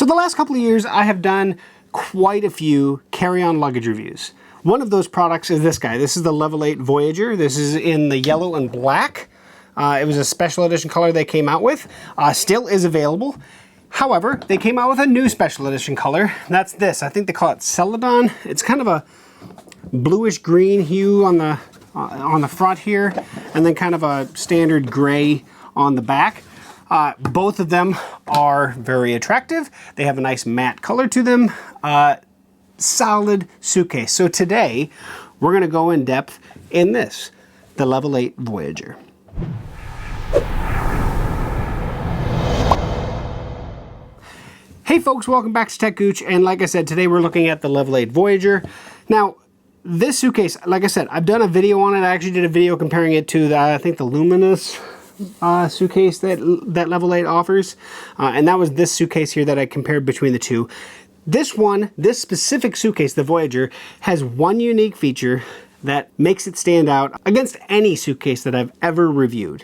So the last couple of years I have done quite a few carry-on luggage reviews. One of those products is this guy. This is the Level8 Voyageur. This is in the yellow and black. It was a special edition color they came out with. Still is available. However, they came out with a new special edition color. That's this. I think they call it Celadon. It's kind of a bluish green hue on the front here, and then kind of a standard gray on the back. Both of them are very attractive. They have a nice matte color to them. Solid suitcase. So today we're going to go in depth in this, the Level8 Voyageur. Hey folks, welcome back to techgooch, and like I said, today we're looking at the Level8 Voyageur. Now, this suitcase, like I said, I've done a video on it. I actually did a video comparing it to I think the Luminous suitcase that Level8 offers, and that was this suitcase here that I compared between the two. This specific suitcase, the Voyageur, has one unique feature that makes it stand out against any suitcase that I've ever reviewed,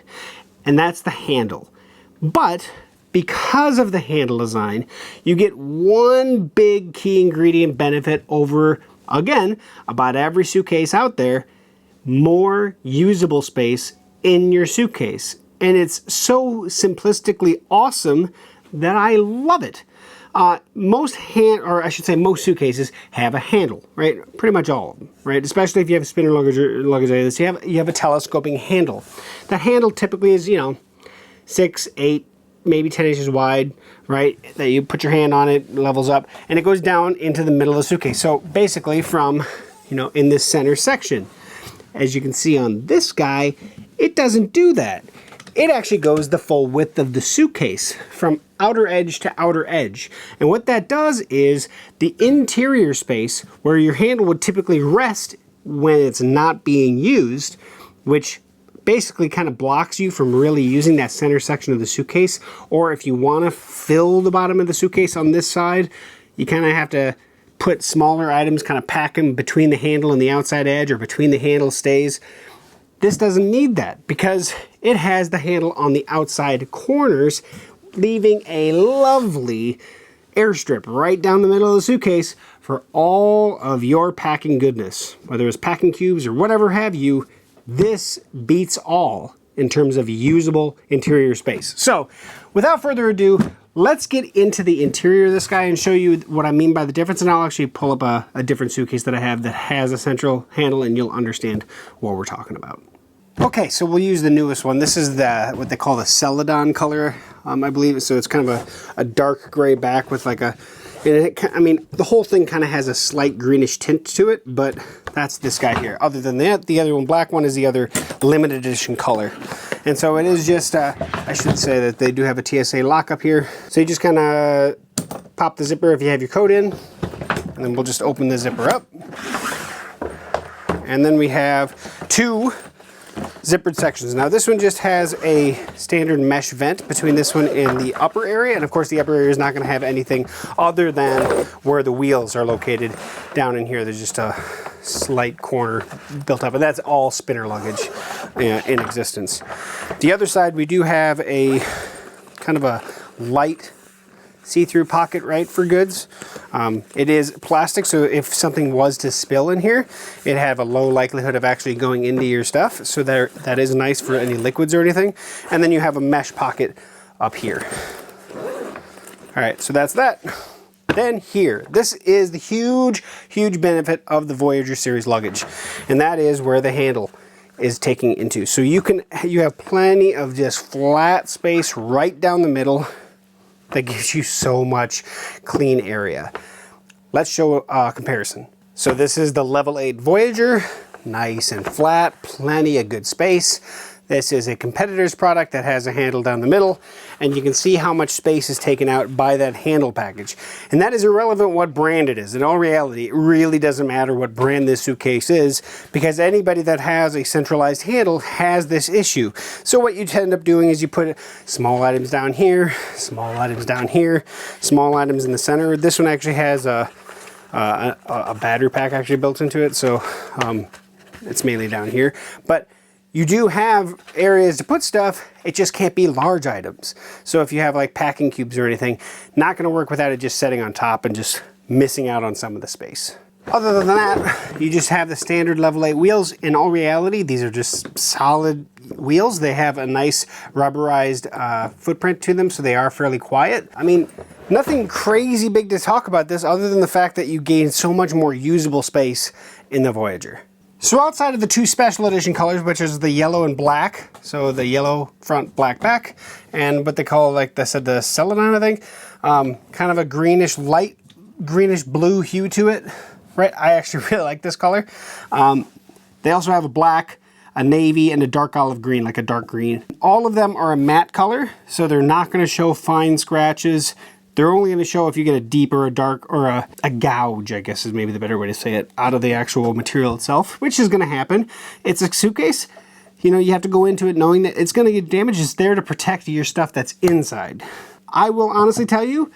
and that's the handle. But because of the handle design, you get one big key ingredient benefit over, again, about every suitcase out there: more usable space in your suitcase. And it's so simplistically awesome that I love it. Most suitcases have a handle, right? Pretty much all of them, right? Especially if you have a spinner luggage like this, you have a telescoping handle. The handle typically is, 6, 8, maybe 10 inches wide, right? That you put your hand on it, levels up, and it goes down into the middle of the suitcase. So basically from, in this center section. As you can see on this guy, it doesn't do that. It actually goes the full width of the suitcase from outer edge to outer edge. And what that does is the interior space where your handle would typically rest when it's not being used, which basically kind of blocks you from really using that center section of the suitcase. Or if you want to fill the bottom of the suitcase on this side, you kind of have to put smaller items, kind of pack them between the handle and the outside edge, or between the handle stays. This doesn't need that because it has the handle on the outside corners, leaving a lovely airstrip right down the middle of the suitcase for all of your packing goodness. Whether it's packing cubes or whatever have you, this beats all in terms of usable interior space. So, without further ado, let's get into the interior of this guy and show you what I mean by the difference, and I'll actually pull up a different suitcase that I have that has a central handle, and you'll understand what we're talking about. Okay, so we'll use the newest one. This is what they call the Celadon color, I believe. So it's kind of a dark gray back with like the whole thing kind of has a slight greenish tint to it, but that's this guy here. Other than that, the other one, black one, is the other limited edition color. And so it is just, I should say that they do have a TSA lock up here. So you just kind of pop the zipper if you have your coat in, and then we'll just open the zipper up. And then we have two zippered sections. Now this one just has a standard mesh vent between this one and the upper area, and of course the upper area is not going to have anything other than where the wheels are located down in here. There's just a slight corner built up, and that's all spinner luggage in existence. The other side, we do have a kind of a light see-through pocket, right, for goods. It is plastic, so if something was to spill in here, it'd have a low likelihood of actually going into your stuff, so that is nice for any liquids or anything. And then you have a mesh pocket up here. All right, so that's that. Then here, this is the huge benefit of the Voyageur series luggage, and that is where the handle is taking into. So you have plenty of just flat space right down the middle that gives you so much clean area. Let's show a comparison. So this is the Level8 Voyageur, nice and flat, plenty of good space. This is a competitor's product that has a handle down the middle, and you can see how much space is taken out by that handle package. And that is irrelevant what brand it is. In all reality, it really doesn't matter what brand this suitcase is, because anybody that has a centralized handle has this issue. So what you end up doing is you put small items down here, small items down here, small items in the center. This one actually has a battery pack actually built into it, so it's mainly down here. But You do have areas to put stuff, it just can't be large items. So if you have like packing cubes or anything, not gonna work without it just sitting on top and just missing out on some of the space. Other than that, you just have the standard Level 8 wheels. In all reality, these are just solid wheels. They have a nice rubberized footprint to them, so they are fairly quiet. I mean, nothing crazy big to talk about this other than the fact that you gain so much more usable space in the Voyager. So outside of the 2 special edition colors, which is the yellow and black, so the yellow front, black back, and what they call, like I said, the Celadon, I think, kind of a greenish, light greenish blue hue to it. Right, I actually really like this color. They also have a black, a navy, and a dark olive green, like a dark green. All of them are a matte color, so they're not going to show fine scratches. They're only going to show if you get a deep or a dark or a gouge, I guess is maybe the better way to say it, out of the actual material itself, which is going to happen. It's a suitcase. You know, you have to go into it knowing that it's going to get damaged. It's there to protect your stuff that's inside. I will honestly tell you,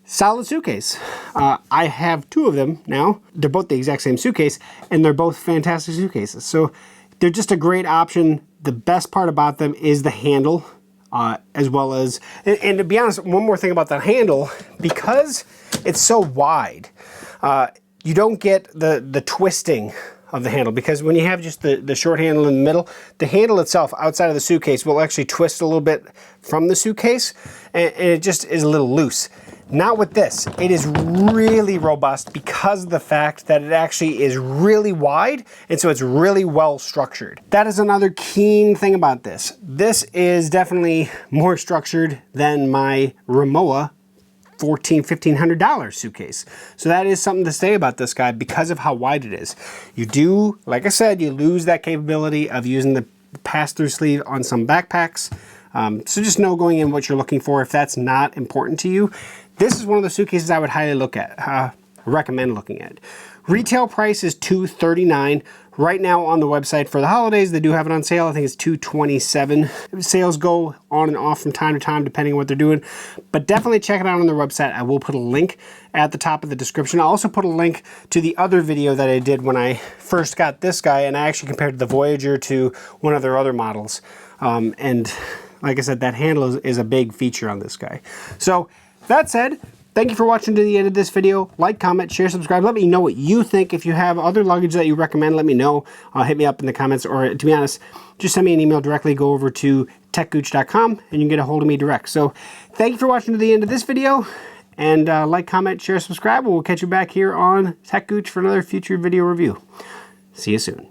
solid suitcase. I have 2 of them now. They're both the exact same suitcase, and they're both fantastic suitcases. So they're just a great option. The best part about them is the handle, as well as, and to be honest, one more thing about the handle, because it's so wide, you don't get the twisting of the handle, because when you have just the short handle in the middle, the handle itself outside of the suitcase will actually twist a little bit from the suitcase, and it just is a little loose. Not with this. It is really robust because of the fact that it actually is really wide, and so it's really well structured. That is another keen thing about this. This is definitely more structured than my Rimowa $1,500 suitcase. So that is something to say about this guy because of how wide it is. You do, like I said, you lose that capability of using the pass-through sleeve on some backpacks. So just know going in what you're looking for if that's not important to you. This is one of the suitcases I would highly recommend looking at. Retail price is $239. Right now on the website for the holidays, they do have it on sale. I think it's $227. Sales go on and off from time to time depending on what they're doing. But definitely check it out on their website. I will put a link at the top of the description. I'll also put a link to the other video that I did when I first got this guy, and I actually compared the Voyager to one of their other models. And like I said, that handle is a big feature on this guy. So that said, thank you for watching to the end of this video. Like, comment, share, subscribe. Let me know what you think. If you have other luggage that you recommend, let me know. Hit me up in the comments, or to be honest, just send me an email directly. Go over to techgooch.com and you can get a hold of me direct. So thank you for watching to the end of this video. And like, comment, share, subscribe. And we'll catch you back here on TechGooch for another future video review. See you soon.